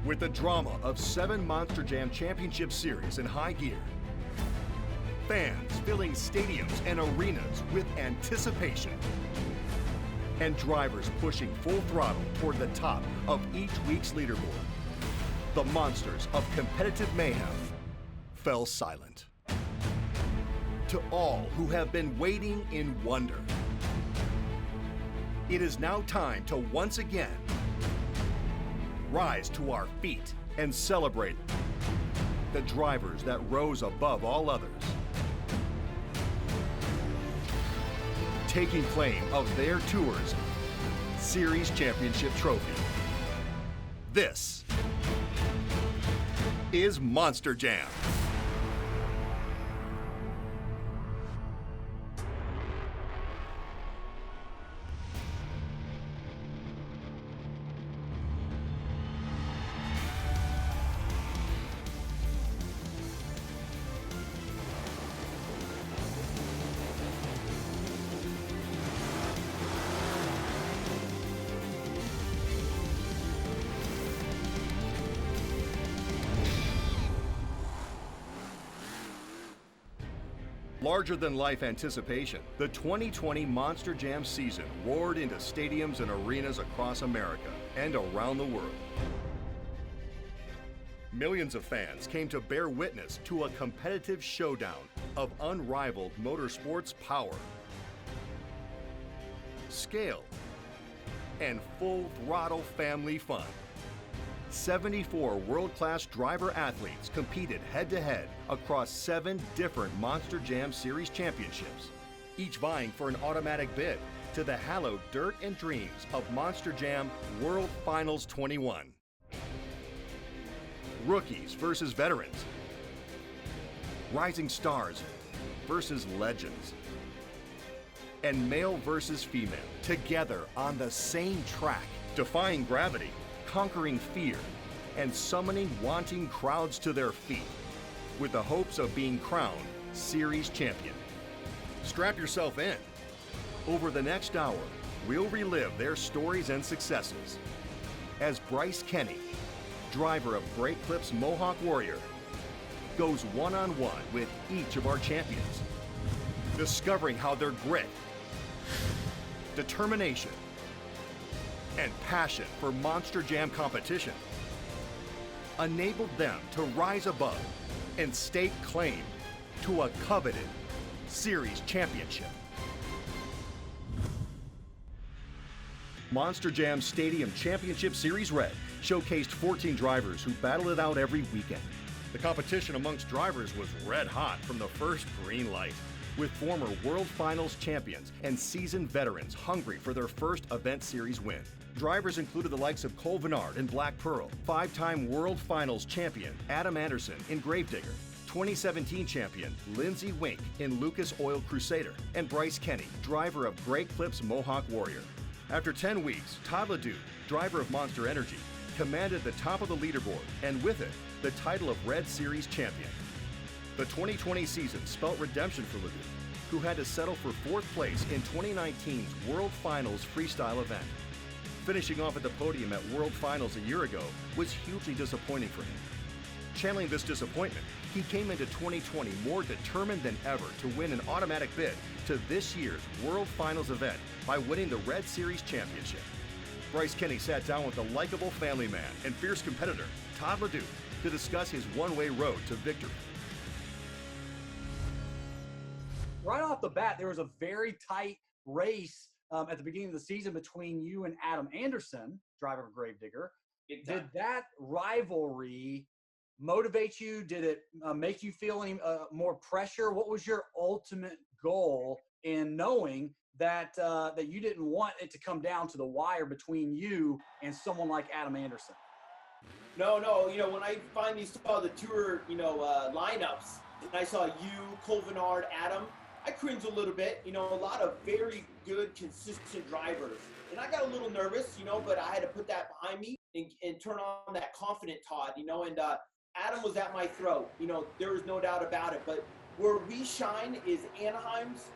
With the drama of 7 Monster Jam Championship Series in high gear, fans filling stadiums and arenas with anticipation, and drivers pushing full throttle toward the top of each week's leaderboard, the monsters of competitive mayhem fell silent. To all who have been waiting in wonder, it is now time to once again rise to our feet and celebrate the drivers that rose above all others, taking claim of their tour's Series Championship trophy. This is Monster Jam. Larger-than-life anticipation, the 2020 Monster Jam season roared into stadiums and arenas across America and around the world. Millions of fans came to bear witness to a competitive showdown of unrivaled motorsports power, scale, and full-throttle family fun. 74 world-class driver-athletes competed head-to-head across 7 different Monster Jam Series championships, each vying for an automatic bid to the hallowed dirt and dreams of Monster Jam World Finals 21. Rookies versus veterans, rising stars versus legends, and male versus female together on the same track, defying gravity, conquering fear, and summoning wanting crowds to their feet with the hopes of being crowned Series Champion. Strap yourself in. Over the next hour, we'll relive their stories and successes as Bryce Kenny, driver of Great Clips Mohawk Warrior, goes one-on-one with each of our champions, discovering how their grit, determination, and passion for Monster Jam competition enabled them to rise above and stake claim to a coveted Series Championship. Monster Jam Stadium Championship Series Red showcased 14 drivers who battled it out every weekend. The competition amongst drivers was red hot from the first green light, with former World Finals champions and seasoned veterans hungry for their first event series win. Drivers included the likes of Cole Vennard in Black Pearl, 5-time World Finals champion Adam Anderson in Gravedigger, 2017 champion Lindsey Wink in Lucas Oil Crusader, and Bryce Kenny, driver of Great Clips Mohawk Warrior. After 10 weeks, Todd LeDoux, driver of Monster Energy, commanded the top of the leaderboard, and with it, the title of Red Series champion. The 2020 season spelt redemption for LeDoux, who had to settle for 4th place in 2019's World Finals freestyle event. Finishing off at the podium at World Finals a year ago was hugely disappointing for him. Channeling this disappointment, he came into 2020 more determined than ever to win an automatic bid to this year's World Finals event by winning the Red Series Championship. Bryce Kenny sat down with the likable family man and fierce competitor, Todd LeDoux, to discuss his one-way road to victory. Right off the bat, there was a very tight race at the beginning of the season between you and Adam Anderson, driver of Gravedigger. Did that rivalry motivate you? Did it make you feel any more pressure? What was your ultimate goal in knowing that that you didn't want it to come down to the wire between you and someone like Adam Anderson? No. You know, when I finally saw the tour, lineups, and I saw you, Cole Vennard, Adam, I cringed a little bit. You know, a lot of very good, consistent drivers. And I got a little nervous, but I had to put that behind me and turn on that confident Todd, and Adam was at my throat. There was no doubt about it. But where we shine is Anaheim's,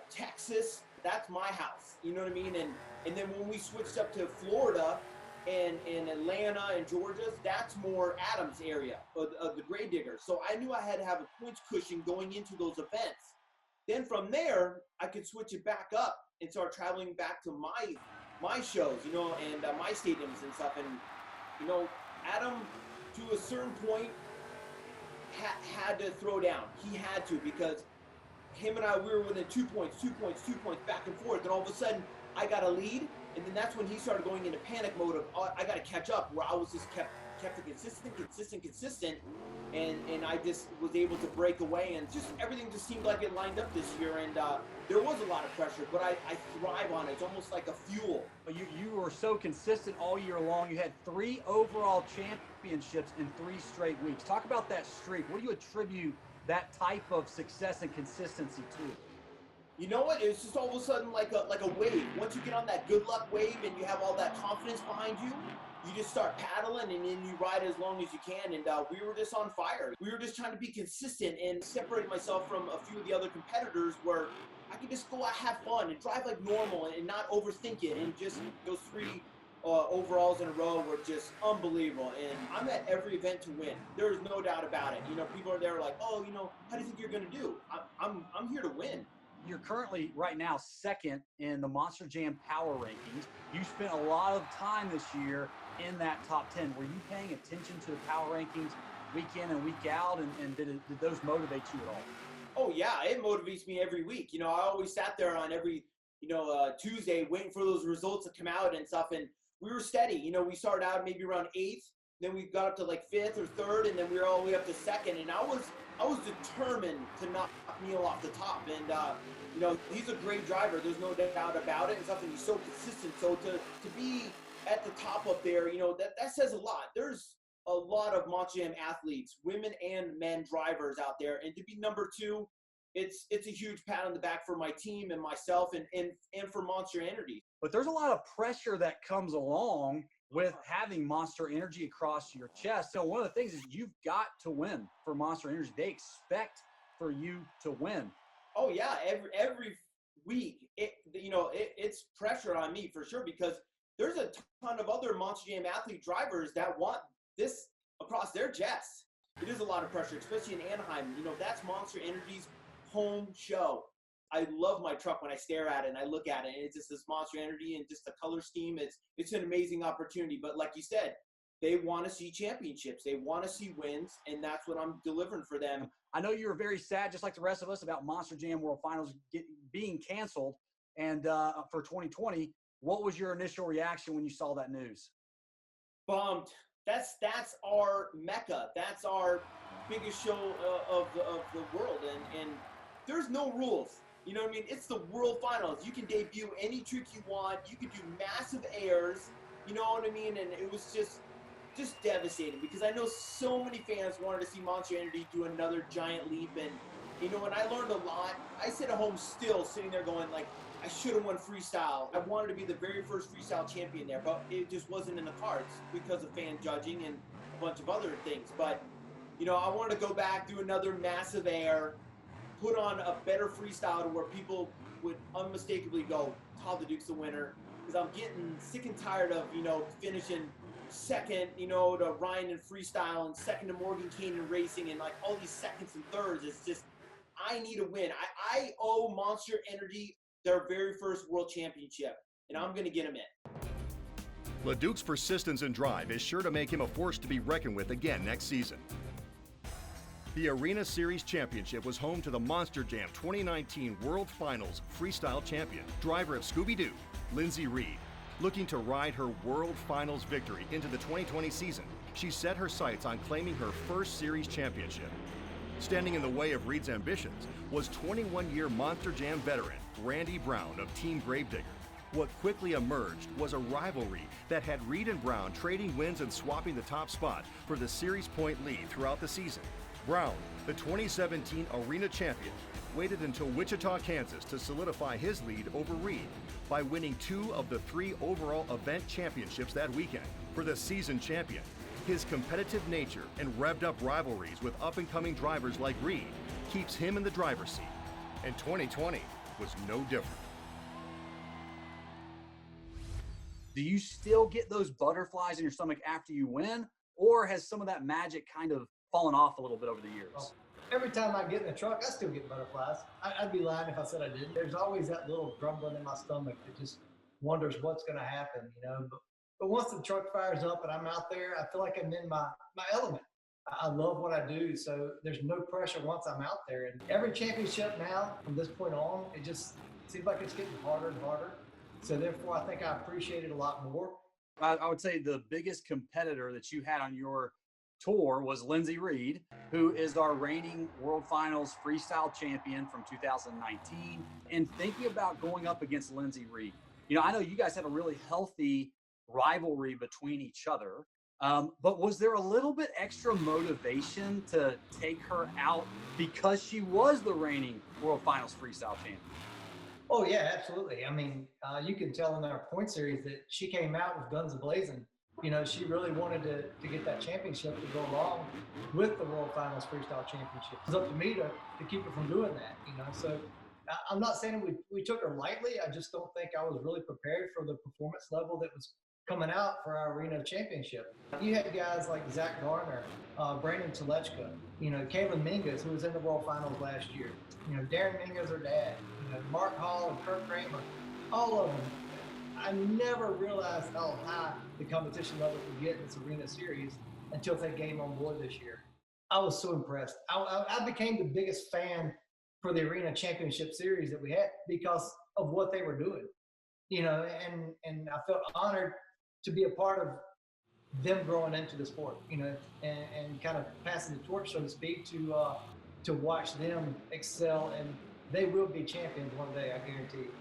Texas. That's my house. You know what I mean? And then when we switched up to Florida, and Atlanta and Georgia, that's more Adams area of the grave digger. So I knew I had to have a points cushion going into those events. Then from there, I could switch it back up and start traveling back to my shows, you know, and my stadiums and stuff. And, you know, Adam, to a certain point, had to throw down. He had to, because him and I, we were within 2 points, back and forth. And all of a sudden, I got a lead. And then that's when he started going into panic mode of, oh, I got to catch up, where I was just kept it consistent. And I just was able to break away. And just everything just seemed like it lined up this year. And there was a lot of pressure, but I thrive on it. It's almost like a fuel. You were so consistent all year long. You had 3 overall championships in 3 straight weeks. Talk about that streak. What do you attribute that type of success and consistency to? You know what? It's just all of a sudden like a wave. Once you get on that good luck wave and you have all that confidence behind you, you just start paddling and then you ride as long as you can. And we were just on fire. We were just trying to be consistent and separate myself from a few of the other competitors, where I could just go out, have fun, and drive like normal and not overthink it. And just those 3 overalls in a row were just unbelievable. And I'm at every event to win. There's no doubt about it. You know, people are there like, oh, you know, how do you think you're going to do? I'm here to win. You're currently right now 2nd in the Monster Jam power rankings. You spent a lot of time this year in that top 10. Were you paying attention to the power rankings week in and week out, and did those motivate you at all? Oh yeah, it motivates me every week. You know, I always sat there on every, Tuesday waiting for those results to come out and stuff, and we were steady. You know, we started out maybe around 8th, then we got up to like 5th or 3rd, and then we were all the way up to 2nd, and I was determined to knock Neil off the top. And he's a great driver, there's no doubt about it, and something he's so consistent. So to be at the top up there, that says a lot. There's a lot of Monster Jam athletes, women and men drivers out there, and to be number 2, it's a huge pat on the back for my team and myself and for Monster Energy. But there's a lot of pressure that comes along with having Monster Energy across your chest. So one of the things is you've got to win for Monster Energy. They expect for you to win. Oh yeah, every week, it's pressure on me for sure, because there's a ton of other Monster Jam athlete drivers that want this across their chests. It is a lot of pressure, especially in Anaheim. That's Monster Energy's home show. I love my truck when I stare at it and I look at it, and it's just this Monster Energy and just the color scheme. It's an amazing opportunity. But like you said, they want to see championships. They want to see wins, and that's what I'm delivering for them. I know you were very sad, just like the rest of us, about Monster Jam World Finals being canceled and for 2020. What was your initial reaction when you saw that news? Bummed. That's our mecca. That's our biggest show of the world, and there's no rules. You know what I mean? It's the World Finals. You can debut any trick you want. You can do massive airs. You know what I mean? And it was just devastating, because I know so many fans wanted to see Monster Energy do another giant leap. And, and I learned a lot. I sit at home still sitting there going, like, I should have won freestyle. I wanted to be the very first freestyle champion there, but it just wasn't in the cards because of fan judging and a bunch of other things. But, I wanted to go back, do another massive air, put on a better freestyle to where people would unmistakably go, Todd the Duke's the winner. Because I'm getting sick and tired of, finishing 2nd, to Ryan in freestyle, and 2nd to Morgan Kane in racing, and like all these 2nds and 3rds. It's just, I need a win. I owe Monster Energy their very first world championship, and I'm going to get them in. LeDuc's persistence and drive is sure to make him a force to be reckoned with again next season. The Arena Series Championship was home to the Monster Jam 2019 World Finals Freestyle Champion, driver of Scooby-Doo, Lindsay Reed. Looking to ride her World Finals victory into the 2020 season, she set her sights on claiming her first series championship. Standing in the way of Reed's ambitions was 21-year Monster Jam veteran Randy Brown of Team Gravedigger. What quickly emerged was a rivalry that had Reed and Brown trading wins and swapping the top spot for the series point lead throughout the season. Brown, the 2017 Arena champion, waited until Wichita, Kansas to solidify his lead over Reed by winning 2 of the 3 overall event championships that weekend. For the season champion, his competitive nature and revved-up rivalries with up-and-coming drivers like Reed keeps him in the driver's seat, and 2020 was no different. Do you still get those butterflies in your stomach after you win, or has some of that magic kind of fallen off a little bit over the years? Well, every time I get in the truck, I still get butterflies. I'd be lying if I said I didn't. There's always that little grumbling in my stomach that just wonders what's going to happen, you know. But once the truck fires up and I'm out there, I feel like I'm in my element. I love what I do, so there's no pressure once I'm out there. And every championship now, from this point on, it just seems like it's getting harder and harder. So therefore, I think I appreciate it a lot more. I would say the biggest competitor that you had on your tour was Lindsey Reed, who is our reigning World Finals freestyle champion from 2019. And thinking about going up against Lindsey Reed, you know, I know you guys have a really healthy rivalry between each other. But was there a little bit extra motivation to take her out because she was the reigning World Finals freestyle champion? Oh, yeah, absolutely. I mean, you can tell in our point series that she came out with guns a-blazing. You know, she really wanted to get that championship to go along with the World Finals Freestyle Championship. It's up to me to keep her from doing that, you know. So I'm not saying we took her lightly. I just don't think I was really prepared for the performance level that was coming out for our arena championship. You had guys like Zach Garner, Brandon Telechka, you know, Kalen Mingus, who was in the World Finals last year. You know, Darren Mingus, her dad, you know, Mark Hall and Kirk Kramer, all of them. I never realized how high the competition level could get in this arena series until they came on board this year. I was so impressed. I became the biggest fan for the arena championship series that we had because of what they were doing. You know, and I felt honored to be a part of them growing into the sport, you know, and kind of passing the torch, so to speak, to watch them excel, and they will be champions one day, I guarantee you.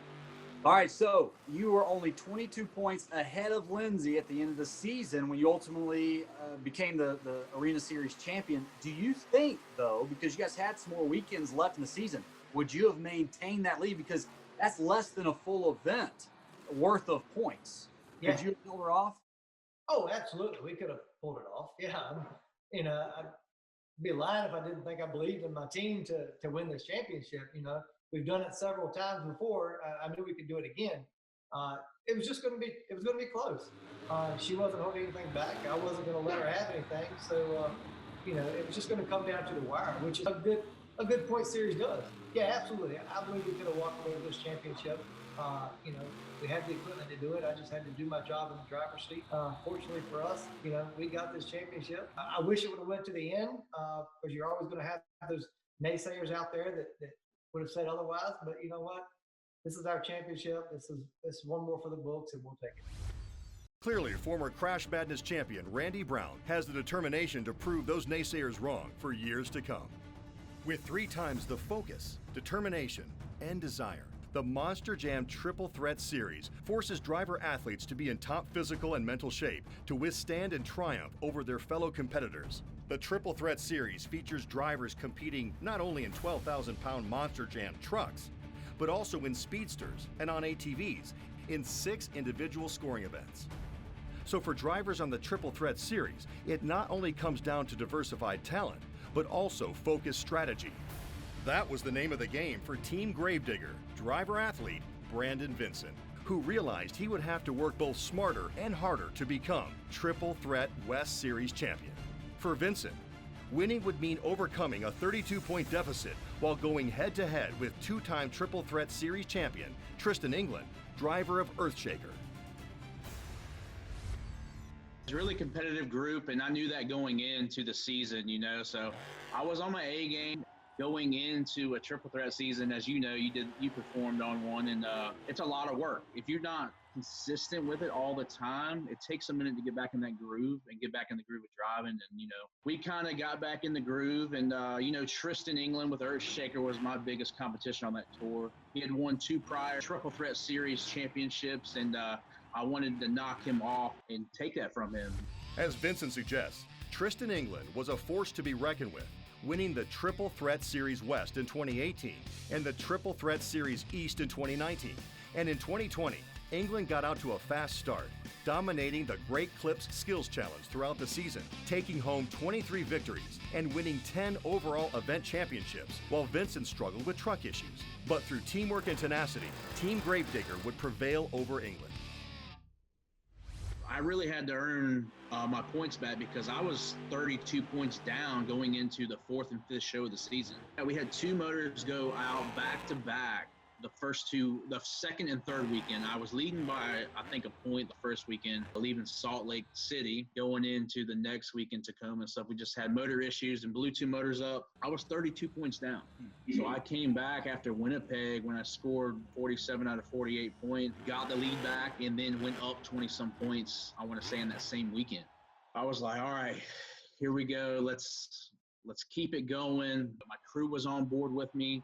All right, so you were only 22 points ahead of Lindsey at the end of the season when you ultimately became the Arena Series champion. Do you think, though, because you guys had some more weekends left in the season, would you have maintained that lead? Because that's less than a full event worth of points. Yeah. Could you have pulled her off? Oh, absolutely. We could have pulled it off. Yeah. You know, I'd be lying if I didn't think I believed in my team to win this championship. You know, we've done it several times before. I knew we could do it again. It was just going to be close. She wasn't holding anything back. I wasn't going to let her have anything. So, you know, it was just going to come down to the wire, which is a good point series does. Yeah, absolutely. I believe we could have walked away with this championship. You know, we had the equipment to do it. I just had to do my job in the driver's seat. Fortunately for us, you know, we got this championship. I wish it would have went to the end, because you're always going to have those naysayers out there that would have said otherwise. But you know what? This is our championship. This is one more for the books, and we'll take it. Clearly, former Crash Madness champion Randy Brown has the determination to prove those naysayers wrong for years to come. With 3 times the focus, determination, and desire, the Monster Jam Triple Threat Series forces driver athletes to be in top physical and mental shape to withstand and triumph over their fellow competitors. The Triple Threat Series features drivers competing not only in 12,000-pound Monster Jam trucks, but also in speedsters and on ATVs in 6 individual scoring events. So for drivers on the Triple Threat Series, it not only comes down to diversified talent, but also focused strategy. That was the name of the game for Team Gravedigger driver-athlete Brandon Vincent, who realized he would have to work both smarter and harder to become Triple Threat West Series champion. For Vincent, winning would mean overcoming a 32-point deficit while going head-to-head with 2-time Triple Threat Series champion Tristan England, driver of Earthshaker. It's a really competitive group, and I knew that going into the season, you know, so I was on my A game. Going into a triple threat season, as you know, you performed on one, and it's a lot of work. If you're not consistent with it all the time, it takes a minute to get back in that groove and get back in the groove of driving. And, you know, we kind of got back in the groove, and, you know, Tristan England with Earthshaker was my biggest competition on that tour. He had won 2 prior Triple Threat Series championships, and I wanted to knock him off and take that from him. As Vincent suggests, Tristan England was a force to be reckoned with, winning the Triple Threat Series West in 2018 and the Triple Threat Series East in 2019. And in 2020, England got out to a fast start, dominating the Great Clips Skills Challenge throughout the season, taking home 23 victories and winning 10 overall event championships, while Vincent struggled with truck issues. But through teamwork and tenacity, Team Gravedigger would prevail over England. I really had to earn my points back because I was 32 points down going into the 4th and 5th show of the season. We had 2 motors go out back to back. The 2nd and 3rd weekend, I was leading by, I think, a point the first weekend, leaving Salt Lake City, going into the next week in Tacoma and stuff. We just had motor issues and blew 2 motors up. I was 32 points down. So I came back after Winnipeg when I scored 47 out of 48 points, got the lead back, and then went up 20-some points, I want to say, in that same weekend. I was like, all right, here we go. Let's keep it going. My crew was on board with me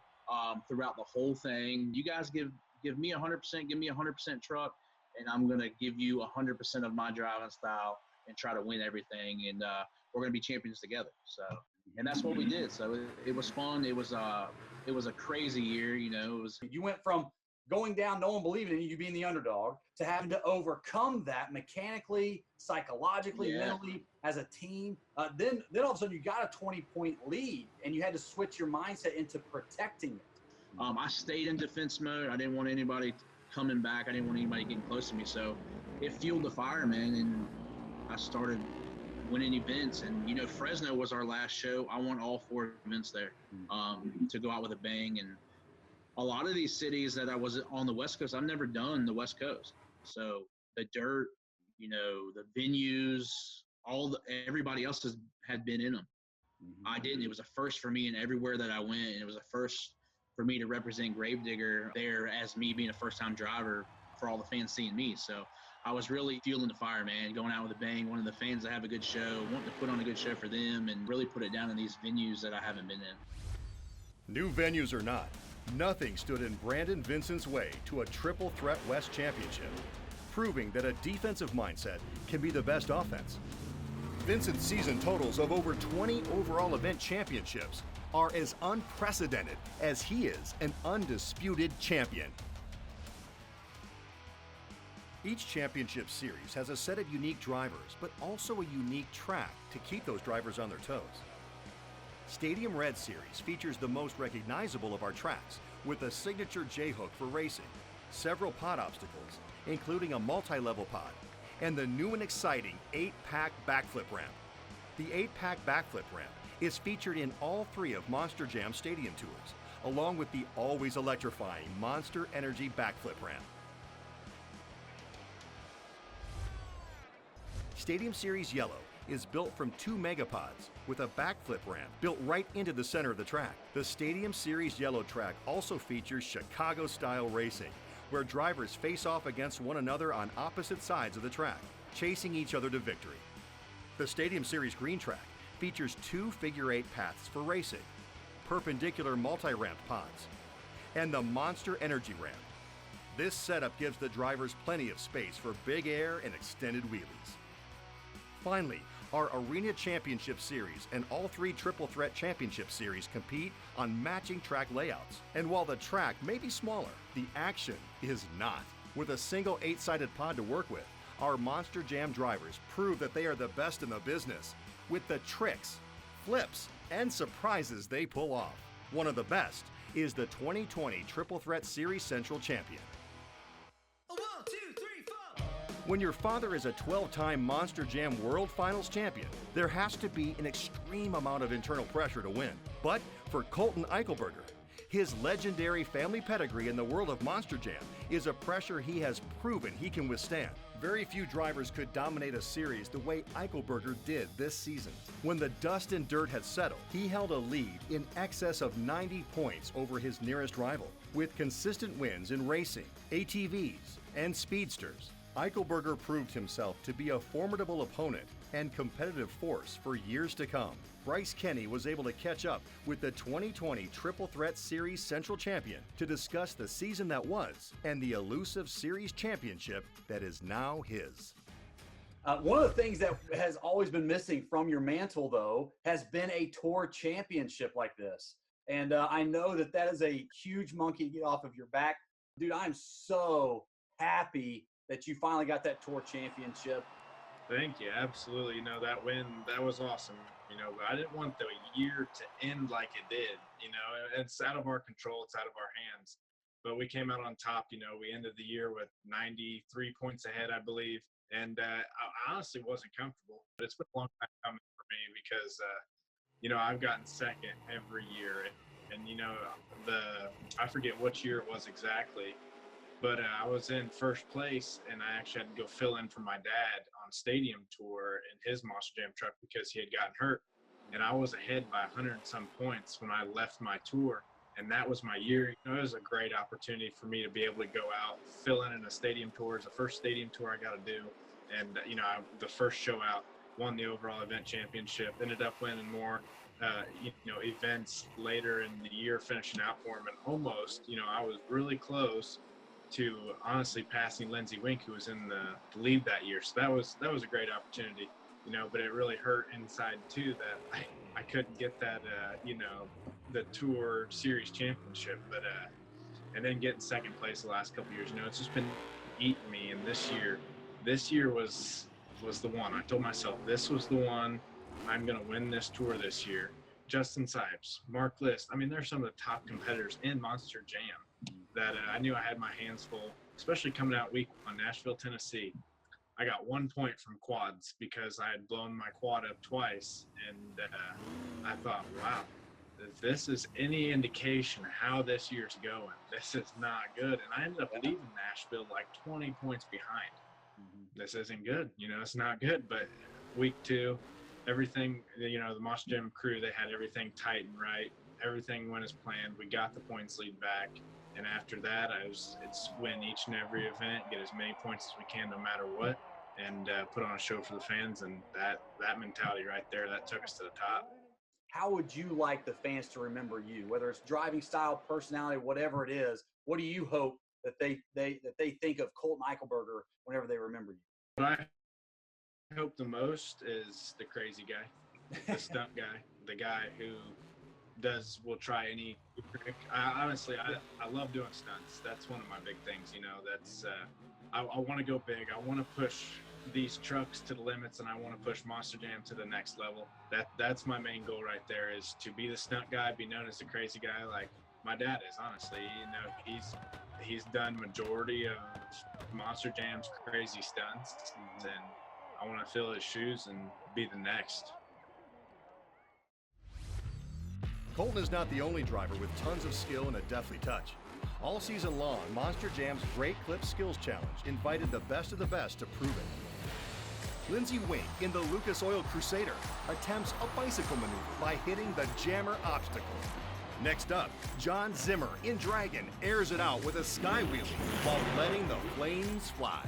throughout the whole thing. You guys give me 100%, give me 100% truck, and I'm going to give you 100% of my driving style and try to win everything. And we're going to be champions together. So, and that's what we did. So it was fun. It was a crazy year. You know, you went from going down, no one believing in you being the underdog, to having to overcome that mechanically, psychologically, mentally, as a team. Then all of a sudden you got a 20-point lead, and you had to switch your mindset into protecting it. I stayed in defense mode. I didn't want anybody coming back. I didn't want anybody getting close to me. So it fueled the fire, man, and I started winning events. And, you know, Fresno was our last show. I won all 4 events there to go out with a bang. And a lot of these cities that I was on the West Coast, I've never done the West Coast. So the dirt, you know, the venues, everybody else had been in them. I didn't. It was a first for me, and everywhere that I went, and it was a first for me to represent Gravedigger there as me being a first-time driver for all the fans seeing me. So I was really fueling the fire, man, going out with a bang, wanting the fans to have a good show, wanting to put on a good show for them, and really put it down in these venues that I haven't been in. New venues or not, nothing stood in Brandon Vincent's way to a Triple Threat West Championship, proving that a defensive mindset can be the best offense. Vincent's season totals of over 20 overall event championships are as unprecedented as he is an undisputed champion. Each championship series has a set of unique drivers, but also a unique track to keep those drivers on their toes. Stadium Red Series features the most recognizable of our tracks, with a signature J-hook for racing, several pod obstacles, including a multi-level pod, and the new and exciting 8-pack backflip ramp. The 8-pack backflip ramp is featured in all 3 of Monster Jam Stadium Tours, along with the always electrifying Monster Energy backflip ramp. Stadium Series Yellow is built from 2 megapods with a backflip ramp built right into the center of the track. The Stadium Series Yellow track also features Chicago-style racing, where drivers face off against one another on opposite sides of the track, chasing each other to victory. The Stadium Series Green track features 2 figure-8 paths for racing, perpendicular multi-ramp pods, and the Monster Energy ramp. This setup gives the drivers plenty of space for big air and extended wheelies. Finally, our Arena Championship Series and all 3 Triple Threat Championship Series compete on matching track layouts. And while the track may be smaller, the action is not. With a single 8-sided pod to work with, our Monster Jam drivers prove that they are the best in the business with the tricks, flips, and surprises they pull off. One of the best is the 2020 Triple Threat Series Central Champion. 1, 2, 3, 4. When your father is a 12-time Monster Jam World Finals champion, there has to be an extreme amount of internal pressure to win. But for Colton Eichelberger, his legendary family pedigree in the world of Monster Jam is a pressure he has proven he can withstand. Very few drivers could dominate a series the way Eichelberger did this season. When the dust and dirt had settled, he held a lead in excess of 90 points over his nearest rival. With consistent wins in racing, ATVs, and speedsters, Eichelberger proved himself to be a formidable opponent and competitive force for years to come. Bryce Kenny was able to catch up with the 2020 Triple Threat Series Central Champion to discuss the season that was and the elusive series championship that is now his. One of the things that has always been missing from your mantle, though, has been a tour championship like this. And I know that is a huge monkey to get off of your back. Dude, I'm so happy that you finally got that tour championship. Thank you. Absolutely. You know, that win, that was awesome. You know, but I didn't want the year to end like it did. You know, it's out of our control. It's out of our hands. But we came out on top. You know, we ended the year with 93 points ahead, I believe. And I honestly wasn't comfortable, but it's been a long time coming for me because, I've gotten second every year. And I forget which year it was exactly, but I was in first place, and I actually had to go fill in for my dad on stadium tour in his Monster Jam truck because he had gotten hurt. And I was ahead by 100 and some points when I left my tour. And that was my year. It was a great opportunity for me to be able to go out, fill in a stadium tour. It's the first stadium tour I got to do. And, the first show out, won the overall event championship, ended up winning more, events later in the year, finishing out for him. And almost, I was really close to honestly passing Lindsey Wink, who was in the lead that year. So that was a great opportunity, but it really hurt inside too that I couldn't get that, the Tour Series championship, but and then getting second place the last couple of years, it's just been eating me. And this year was the one. I told myself this was the one. I'm going to win this tour this year. Justin Sipes, Mark List. I mean, they're some of the top competitors in Monster Jam that I knew I had my hands full, especially coming out week one, Nashville, Tennessee. I got 1 point from quads because I had blown my quad up twice. And I thought, wow, if this is any indication of how this year's going, this is not good. And I ended up leaving Nashville like 20 points behind. This isn't good. It's not good. But week two, everything, the Monster Jam crew, they had everything tight and right. Everything went as planned. We got the points lead back. And after that, it's win each and every event, get as many points as we can no matter what, and put on a show for the fans. And that mentality right there, that took us to the top. How would you like the fans to remember you? Whether it's driving style, personality, whatever it is, what do you hope that they think of Colton Eichelberger whenever they remember you? What I hope the most is the crazy guy, the stunt guy, the guy who will try any trick. I love doing stunts. That's one of my big things. That's I want to go big. I want to push these trucks to the limits, and I want to push Monster Jam to the next level. That's my main goal right there, is to be the stunt guy, be known as the crazy guy, like my dad is. Honestly, he's done majority of Monster Jam's crazy stunts, and I want to fill his shoes and be the next. Colton is not the only driver with tons of skill and a deftly touch. All season long, Monster Jam's Great Clip Skills Challenge invited the best of the best to prove it. Lindsey Wink in the Lucas Oil Crusader attempts a bicycle maneuver by hitting the Jammer obstacle. Next up, John Zimmer in Dragon airs it out with a sky wheelie while letting the flames fly.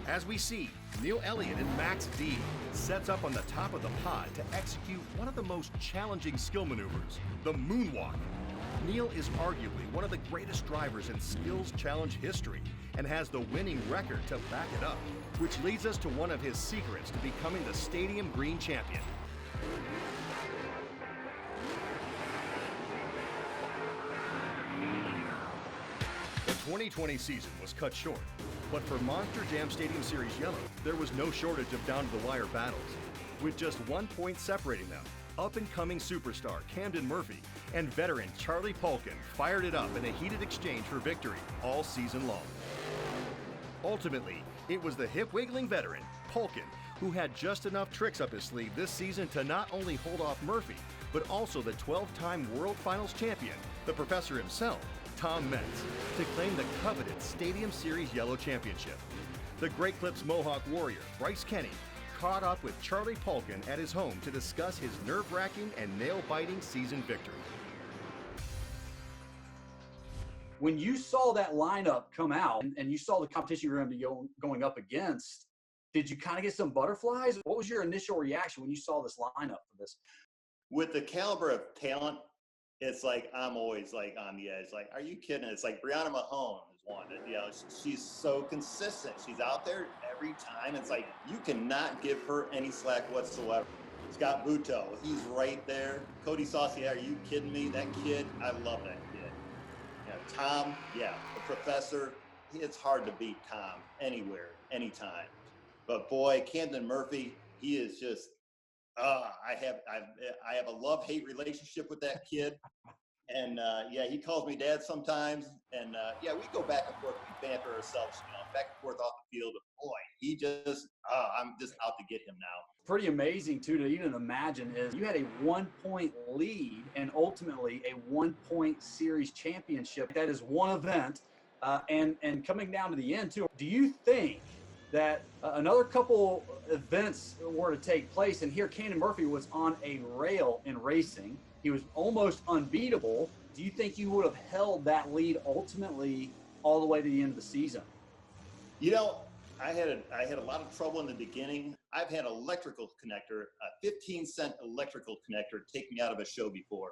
As we see, Neil Elliott in Max D sets up on the top of the pod to execute one of the most challenging skill maneuvers, the moonwalk. Neil is arguably one of the greatest drivers in skills challenge history and has the winning record to back it up, which leads us to one of his secrets to becoming the Stadium Green champion. The 2020 season was cut short, but for Monster Jam Stadium Series Yellow, there was no shortage of down-to-the-wire battles. With just 1 point separating them, up-and-coming superstar Camden Murphy and veteran Charlie Polkin fired it up in a heated exchange for victory all season long. Ultimately, it was the hip-wiggling veteran, Polkin, who had just enough tricks up his sleeve this season to not only hold off Murphy, but also the 12-time World Finals champion, the professor himself, Tom Metz, to claim the coveted Stadium Series Yellow Championship. The Great Clips Mohawk Warrior, Bryce Kenny, caught up with Charlie Polkin at his home to discuss his nerve-wracking and nail-biting season victory. When you saw that lineup come out and you saw the competition you were going to be going up against, did you kind of get some butterflies? What was your initial reaction when you saw this lineup for this? With the caliber of talent, it's like I'm always like on the edge. Like, are you kidding? It's like Brianna Mahone is one. She's so consistent. She's out there every time. It's like you cannot give her any slack whatsoever. Scott Buteau, he's right there. Cody Saucier, are you kidding me? That kid, I love that kid. Tom, the professor. It's hard to beat Tom anywhere, anytime. But boy, Camden Murphy, he is just. I have a love-hate relationship with that kid, and he calls me dad sometimes, and we go back and forth, we banter ourselves, back and forth off the field. Boy, he just, I'm just out to get him now. Pretty amazing too to even imagine is you had a 1-point lead and ultimately a 1-point series championship. That is one event, and coming down to the end too. Do you think that another couple events were to take place, and here Camden Murphy was on a rail in racing? He was almost unbeatable. Do you think you would have held that lead ultimately all the way to the end of the season? You know, I had a lot of trouble in the beginning. I've had electrical connector, a 15-cent electrical connector, take me out of a show before.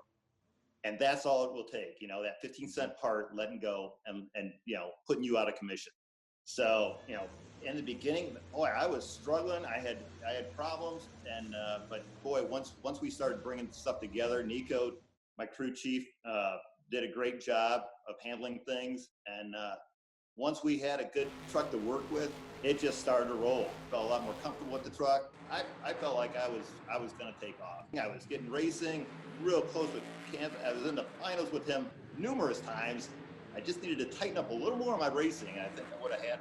And that's all it will take, you know, that 15-cent part, letting go and, you know, putting you out of commission. So, you know, in the beginning, boy, I was struggling. I had problems. And, but boy, once we started bringing stuff together, Nico, my crew chief, did a great job of handling things. And, once we had a good truck to work with, it just started to roll. Felt a lot more comfortable with the truck. I felt like I was going to take off. I was getting racing real close with Camp. I was in the finals with him numerous times. I just needed to tighten up a little more on my racing, and I think I would have had.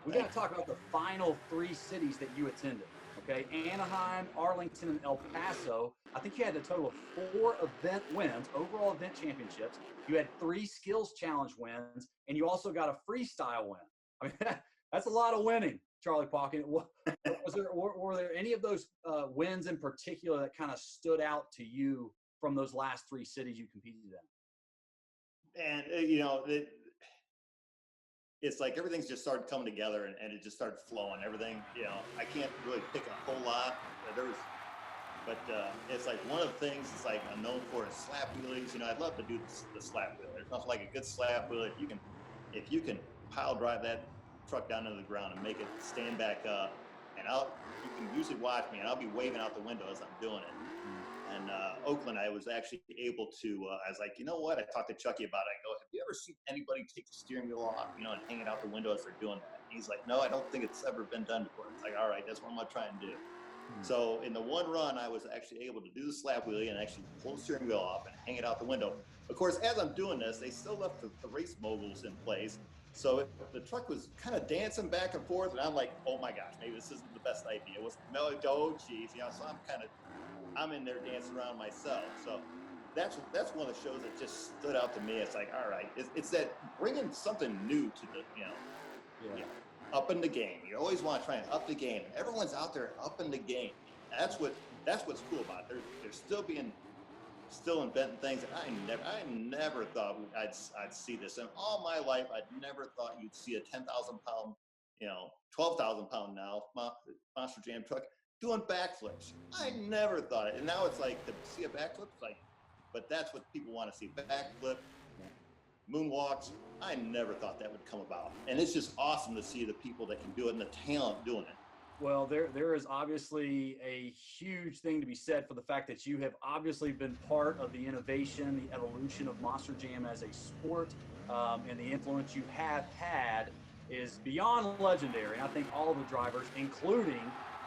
We got to talk about the final 3 cities that you attended. Okay, Anaheim, Arlington, and El Paso. I think you had a total of 4 event wins, overall event championships. You had 3 skills challenge wins, and you also got a freestyle win. I mean, that's a lot of winning, Charlie Pocket. Were there any of those wins in particular that kind of stood out to you from those last 3 cities you competed in? And, you know, it's like everything's just started coming together and it just started flowing. Everything, you know, I can't really pick a whole lot. But it's like one of the things it's like I'm known for is slap wheelies. You know, I'd love to do the slap wheel. There's nothing like a good slap wheel. If you can pile drive that truck down into the ground and make it stand back up, and you can usually watch me and I'll be waving out the window as I'm doing it. And Oakland, I was actually able to, I was like, you know what? I talked to Chucky about it. I go, have you ever seen anybody take the steering wheel off, you know, and hang it out the window as they're doing that? And he's like, no, I don't think it's ever been done before. It's like, all right, that's what I'm going to try and do. So in the one run, I was actually able to do the slap wheelie and actually pull the steering wheel off and hang it out the window. Of course, as I'm doing this, they still left the race moguls in place. So the truck was kind of dancing back and forth, and I'm like, oh my gosh, maybe this isn't the best idea. It was, no, oh geez, you know, so I'm in there dancing around myself. So that's one of the shows that just stood out to me. It's like, all right, it's that bringing something new to the, you know, upping the game. You always want to try and up the game. Everyone's out there upping the game. That's what's cool about it. They're still inventing things that I never thought I'd see this. In all my life, I'd never thought you'd see a 10,000 pound, you know, 12,000 pound now Monster Jam truck doing backflips. I never thought it. And now it's like to see a backflip, it's like, but that's what people want to see. Backflip, moonwalks. I never thought that would come about. And it's just awesome to see the people that can do it and the talent doing it. Well, there is obviously a huge thing to be said for the fact that you have obviously been part of the innovation, the evolution of Monster Jam as a sport, and the influence you have had is beyond legendary. And I think all of the drivers, including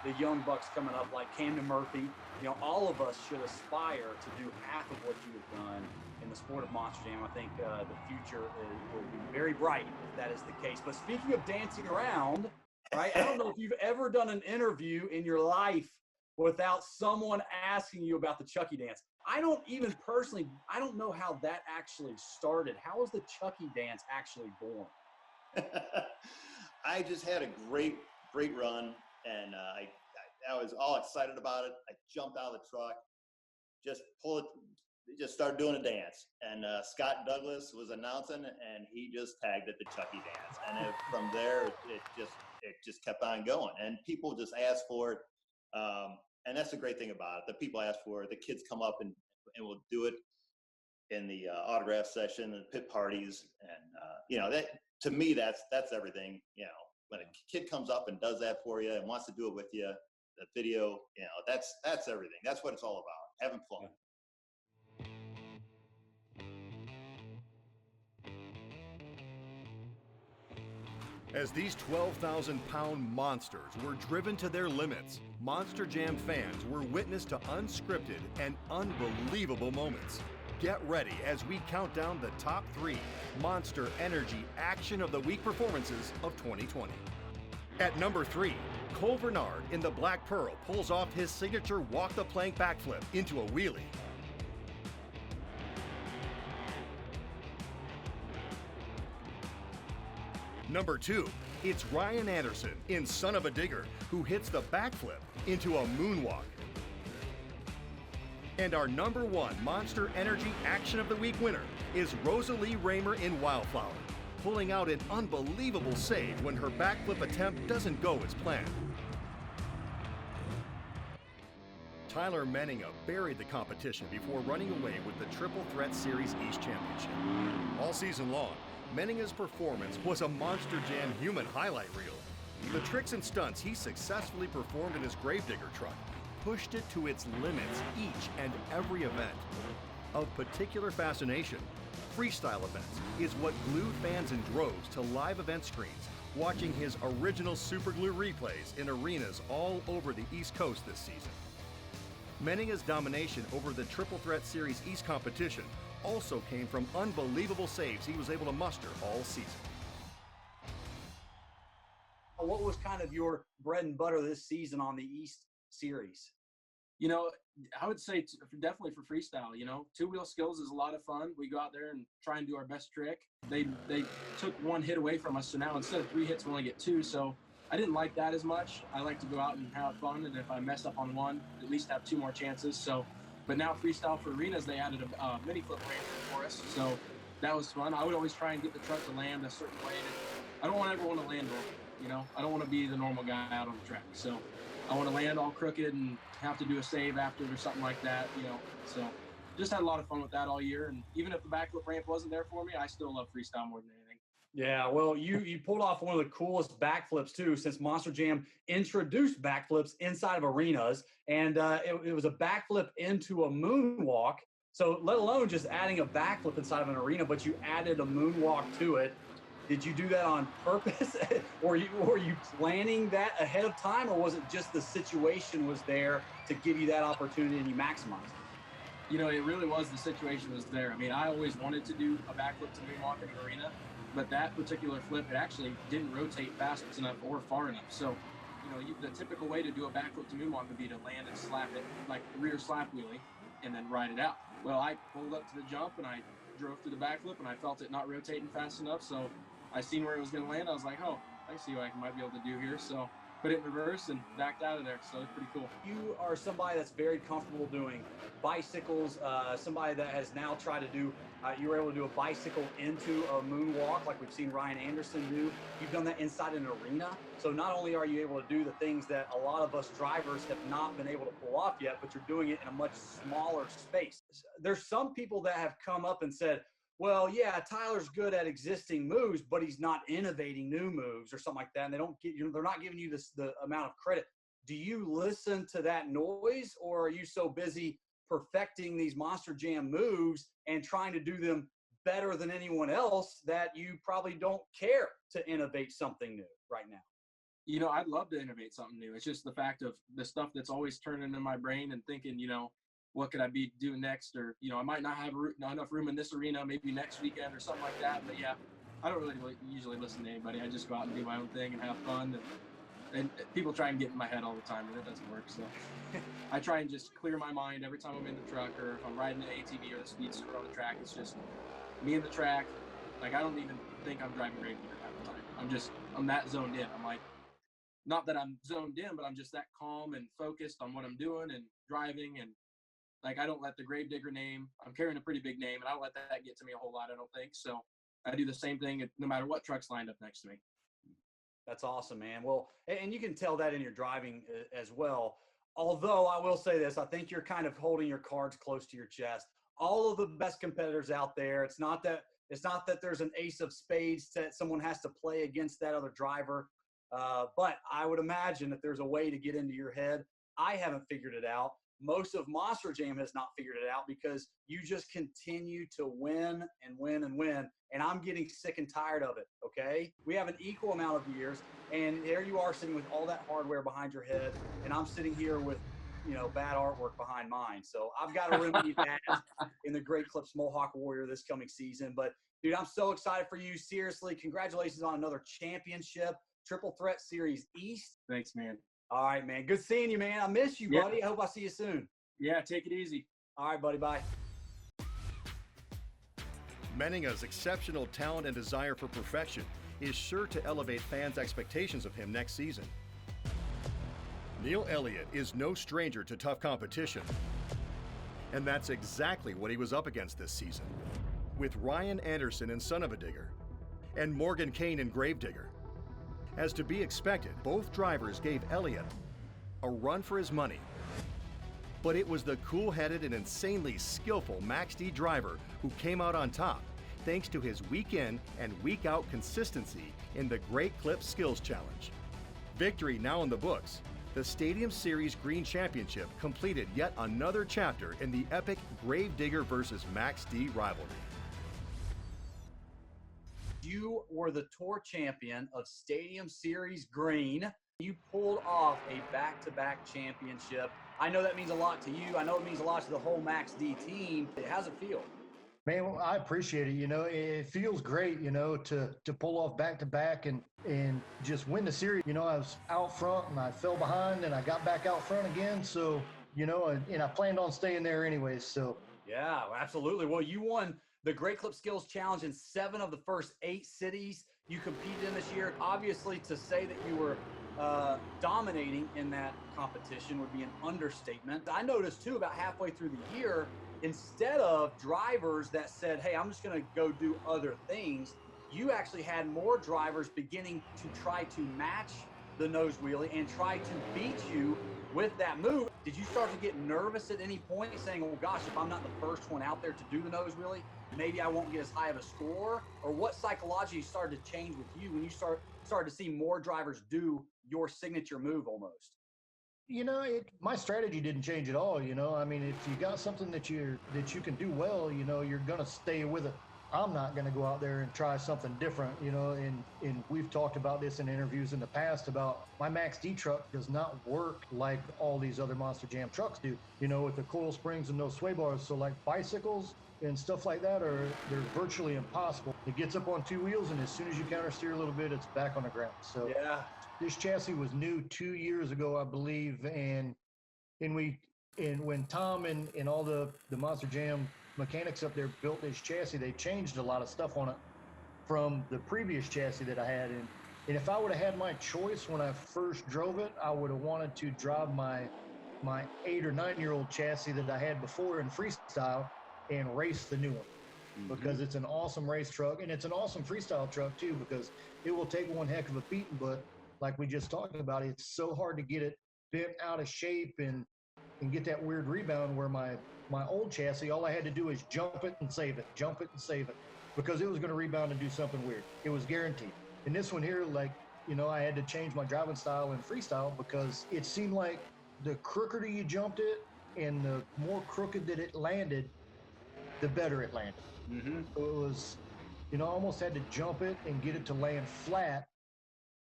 the young bucks coming up like Camden Murphy, you know, all of us should aspire to do half of what you have done in the sport of Monster Jam. I think the future will be very bright if that is the case. But speaking of dancing around, right? I don't know if you've ever done an interview in your life without someone asking you about the Chucky dance. I don't know how that actually started. How was the Chucky dance actually born? I just had a great run, and I was all excited about it. I jumped out of the truck, just started doing a dance. And Scott Douglas was announcing, and he just tagged it the Chucky dance. And from there, it just kept on going. And people just asked for it. And that's the great thing about it. The people ask for it. The kids come up and will do it in the autograph session and pit parties. And, you know, that to me, that's everything. You know, when a kid comes up and does that for you and wants to do it with you, the video, you know, that's everything. That's what it's all about, having fun. As these 12,000-pound monsters were driven to their limits, Monster Jam fans were witness to unscripted and unbelievable moments. Get ready as we count down the top 3 Monster Energy Action of the Week performances of 2020. At number 3, Cole Bernard in the Black Pearl pulls off his signature walk-the-plank backflip into a wheelie. Number 2, it's Ryan Anderson in Son of a Digger, who hits the backflip into a moonwalk. And our number 1 Monster Energy Action of the Week winner is Rosalie Raymer in Wildflower, pulling out an unbelievable save when her backflip attempt doesn't go as planned. Tyler Menninga buried the competition before running away with the Triple Threat Series East Championship. All season long, Menninga's performance was a Monster Jam human highlight reel. The tricks and stunts he successfully performed in his Gravedigger truck pushed it to its limits each and every event. Of particular fascination, freestyle events is what glued fans in droves to live event screens, watching his original Superglue replays in arenas all over the East Coast this season. Menninga's domination over the Triple Threat Series East competition also came from unbelievable saves he was able to muster all season. What was kind of your bread and butter this season on the East Series? You know, I would say definitely for freestyle. You know, two-wheel skills is a lot of fun. We go out there and try and do our best trick. They took one hit away from us, so now instead of 3 hits, we only get 2. So I didn't like that as much. I like to go out and have fun, and if I mess up on one, at least have 2 more chances. So, but now freestyle for arenas, they added a mini flip range for us, so that was fun. I would always try and get the truck to land a certain way. I don't ever want to land wrong. You know, I don't want to be the normal guy out on the track. So I want to land all crooked and have to do a save after or something like that, you know. So just had a lot of fun with that all year. And even if the backflip ramp wasn't there for me, I still love freestyle more than anything. Yeah, well, you pulled off one of the coolest backflips, too, since Monster Jam introduced backflips inside of arenas. And it was a backflip into a moonwalk. So let alone just adding a backflip inside of an arena, but you added a moonwalk to it. Did you do that on purpose? Or were you planning that ahead of time? Or was it just the situation was there to give you that opportunity and you maximized it? You know, it really was the situation was there. I mean, I always wanted to do a backflip to moonwalk in an arena, but that particular flip, it actually didn't rotate fast enough or far enough. So, you know, the typical way to do a backflip to moonwalk would be to land and slap it, like rear slap wheelie, and then ride it out. Well, I pulled up to the jump and I drove through the backflip and I felt it not rotating fast enough. So I seen where it was going to land. I was like, oh, I see what I might be able to do here. So put it in reverse and backed out of there. So it's pretty cool. You are somebody that's very comfortable doing bicycles, somebody that has now tried to do, you were able to do a bicycle into a moonwalk like we've seen Ryan Anderson do. You've done that inside an arena. So not only are you able to do the things that a lot of us drivers have not been able to pull off yet, but you're doing it in a much smaller space. There's some people that have come up and said, well, yeah, Tyler's good at existing moves, but he's not innovating new moves or something like that. And they're not giving you the amount of credit. Do you listen to that noise, or are you so busy perfecting these Monster Jam moves and trying to do them better than anyone else that you probably don't care to innovate something new right now? You know, I'd love to innovate something new. It's just the fact of the stuff that's always turning in my brain and thinking, you know, what could I be doing next? Or, you know, I might not have enough room in this arena, maybe next weekend or something like that. But yeah, I don't really usually listen to anybody. I just go out and do my own thing and have fun. And people try and get in my head all the time, but it doesn't work. So I try and just clear my mind every time I'm in the truck, or if I'm riding the ATV or the speedster on the track. It's just me and the track. Like, I don't even think I'm driving Gravedigger half the time. I'm that zoned in. I'm like, not that I'm zoned in, but I'm just that calm and focused on what I'm doing and driving. And like, I don't let the Gravedigger name, I'm carrying a pretty big name, and I don't let that get to me a whole lot, I don't think. So I do the same thing no matter what truck's lined up next to me. That's awesome, man. Well, and you can tell that in your driving as well. Although I will say this, I think you're kind of holding your cards close to your chest. All of the best competitors out there, it's not that there's an ace of spades that someone has to play against that other driver. But I would imagine that there's a way to get into your head. I haven't figured it out. Most of Monster Jam has not figured it out, because you just continue to win and win and win. And I'm getting sick and tired of it, okay? We have an equal amount of years, and there you are sitting with all that hardware behind your head, and I'm sitting here with bad artwork behind mine. So I've got to remedy that in the Great Clips Mohawk Warrior this coming season. But dude, I'm so excited for you. Seriously, congratulations on another championship, Triple Threat Series East. Thanks, man. All right, man. Good seeing you, man. I miss you, buddy. I hope I see you soon. Yeah, take it easy. All right, buddy. Bye. Menninga's exceptional talent and desire for perfection is sure to elevate fans' expectations of him next season. Neil Elliott is no stranger to tough competition, and that's exactly what he was up against this season. With Ryan Anderson in Son of a Digger and Morgan Kane in Gravedigger. As to be expected, both drivers gave Elliott a run for his money. But it was the cool-headed and insanely skillful Max D driver who came out on top, thanks to his week-in and week-out consistency in the Great Clips Skills Challenge. Victory now in the books, the Stadium Series Green Championship completed yet another chapter in the epic Gravedigger versus Max D rivalry. You were the tour champion of Stadium Series Green. You pulled off a back-to-back championship. I know that means a lot to you. I know it means a lot to the whole Max D team. How's it feel? Man, well, I appreciate it. It feels great, to pull off back-to-back and just win the series. I was out front and I fell behind and I got back out front again. So, and I planned on staying there anyways. So, yeah, absolutely. Well, you won the Great Clip Skills Challenge in 7 of the first 8 cities you competed in this year. Obviously, to say that you were dominating in that competition would be an understatement. I noticed too, about halfway through the year, instead of drivers that said, hey, I'm just going to go do other things, you actually had more drivers beginning to try to match the nose wheelie and try to beat you with that move. Did you start to get nervous at any point saying, oh gosh, if I'm not the first one out there to do the nose wheelie, maybe I won't get as high of a score? Or what psychologically started to change with you when you started to see more drivers do your signature move almost? My strategy didn't change at all. I mean, if you got something that you can do well, you're going to stay with it. I'm not going to go out there and try something different, and we've talked about this in interviews in the past about my Max D truck does not work like all these other Monster Jam trucks do, with the coil springs and those sway bars. So like bicycles and stuff like that they're virtually impossible. It gets up on 2 wheels, and as soon as you counter steer a little bit, it's back on the ground. So yeah. This chassis was new 2 years ago, I believe, and when Tom and all the Monster Jam mechanics up there built this chassis, they changed a lot of stuff on it from the previous chassis that I had. And if I would have had my choice when I first drove it, I would have wanted to drive my 8 or 9 year old chassis that I had before in freestyle and race the new one. Because it's an awesome race truck, and it's an awesome freestyle truck too, because it will take one heck of a beating, but like we just talked about, it's so hard to get it bent out of shape and get that weird rebound, where my old chassis, all I had to do is jump it and save it, because it was going to rebound and do something weird. It was guaranteed. And this one here, I had to change my driving style in freestyle because it seemed like the crookeder you jumped it and the more crooked that it landed, the better it landed. So it was, I almost had to jump it and get it to land flat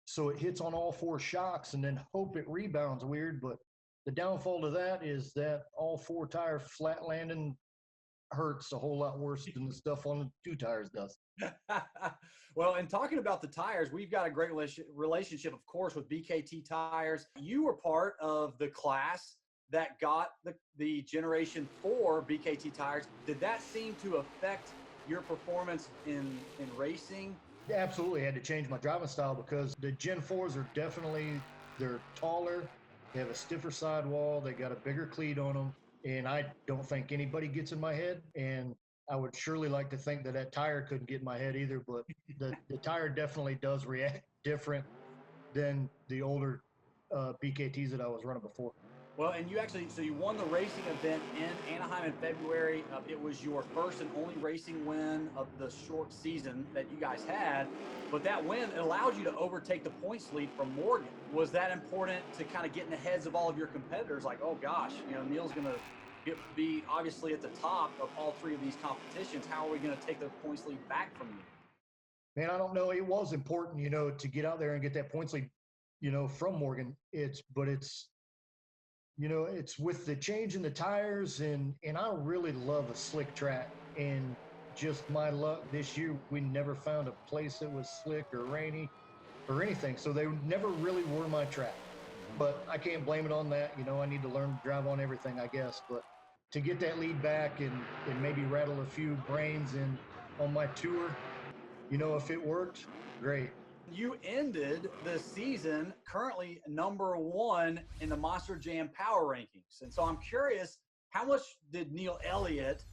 so it hits on all 4 shocks and then hope it rebounds weird. But the downfall to that is that all 4 tire flat landing hurts a whole lot worse than the stuff on the 2 tires does. Well, and talking about the tires, we've got a great relationship, of course, with BKT Tires. You were part of the class that got the Generation 4 BKT tires. Did that seem to affect your performance in racing? Absolutely had to change my driving style because the Gen 4s are they're taller, they have a stiffer sidewall, they got a bigger cleat on them, and I don't think anybody gets in my head, and I would surely like to think that tire couldn't get in my head either, but the tire definitely does react different than the older BKTs that I was running before. Well, and so you won the racing event in Anaheim in February. It was your first and only racing win of the short season that you guys had. But that win, it allowed you to overtake the points lead from Morgan. Was that important to kind of get in the heads of all of your competitors? Like, oh gosh, Neil's going to be obviously at the top of all 3 of these competitions. How are we going to take the points lead back from you? Man, I don't know. It was important, to get out there and get that points lead, from Morgan. You know, it's with the change in the tires, and I really love a slick track. And just my luck this year, we never found a place that was slick or rainy or anything. So they never really were my track. But I can't blame it on that. You know, I need to learn to drive on everything, I guess. But to get that lead back and maybe rattle a few brains in on my tour, you know, if it worked, great. You ended the season currently #1 in the Monster Jam power rankings. And so I'm curious, how much did Neil Elliott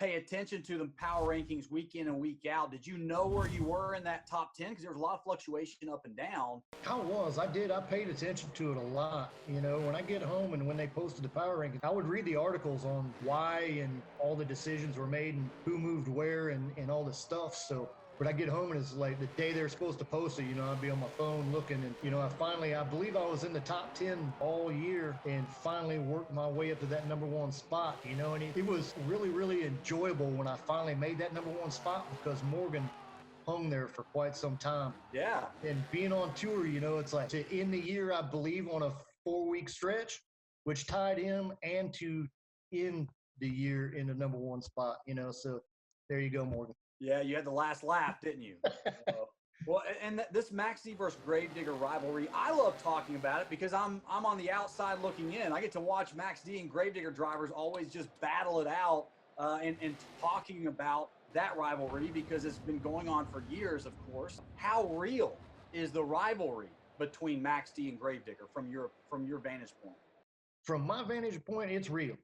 pay attention to the power rankings week in and week out? Did you know where you were in that top 10? Because there was a lot of fluctuation up and down. I did. I paid attention to it a lot. You know, when I get home and when they posted the power rankings, I would read the articles on why and all the decisions were made and who moved where and all this stuff. So but I get home and it's like the day they're supposed to post it, you know, I'd be on my phone looking and, you know, I believe I was in the top 10 all year and finally worked my way up to that #1 spot, you know, and it was really, really enjoyable when I finally made that #1 spot because Morgan hung there for quite some time. Yeah. And being on tour, you know, it's like to end the year, I believe, on a 4-week stretch, which tied him and to end the year in the #1 spot, you know, so there you go, Morgan. Yeah, you had the last laugh, didn't you? Well, and this Max D versus Gravedigger rivalry, I love talking about it because I'm on the outside looking in. I get to watch Max D and Gravedigger drivers always just battle it out and talking about that rivalry because it's been going on for years, of course. How real is the rivalry between Max D and Gravedigger from your vantage point? From my vantage point, it's real.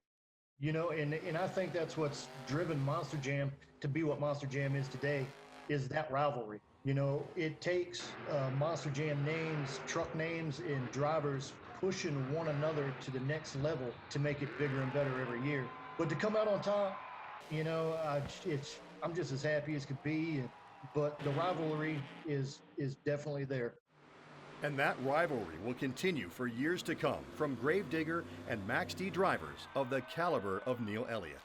You know, and I think that's what's driven Monster Jam to be what Monster Jam is today, is that rivalry. You know, it takes Monster Jam names, truck names, and drivers pushing one another to the next level to make it bigger and better every year. But to come out on top, you know, I'm just as happy as could be. But the rivalry is definitely there. And that rivalry will continue for years to come from Gravedigger and Max D drivers of the caliber of Neil Elliott.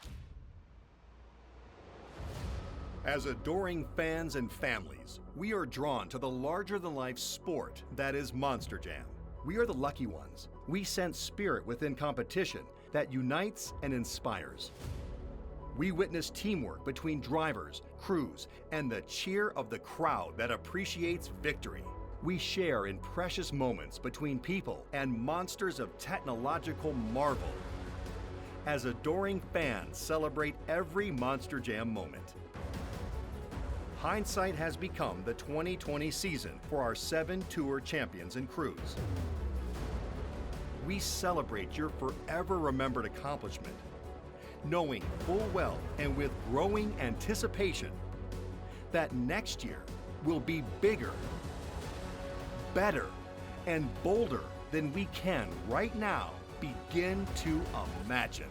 As adoring fans and families, we are drawn to the larger-than-life sport that is Monster Jam. We are the lucky ones. We sense spirit within competition that unites and inspires. We witness teamwork between drivers, crews, and the cheer of the crowd that appreciates victory. We share in precious moments between people and monsters of technological marvel. As adoring fans celebrate every Monster Jam moment. Hindsight has become the 2020 season for our 7 tour champions and crews. We celebrate your forever remembered accomplishment, knowing full well and with growing anticipation that next year will be bigger, better, and bolder than we can right now begin to imagine.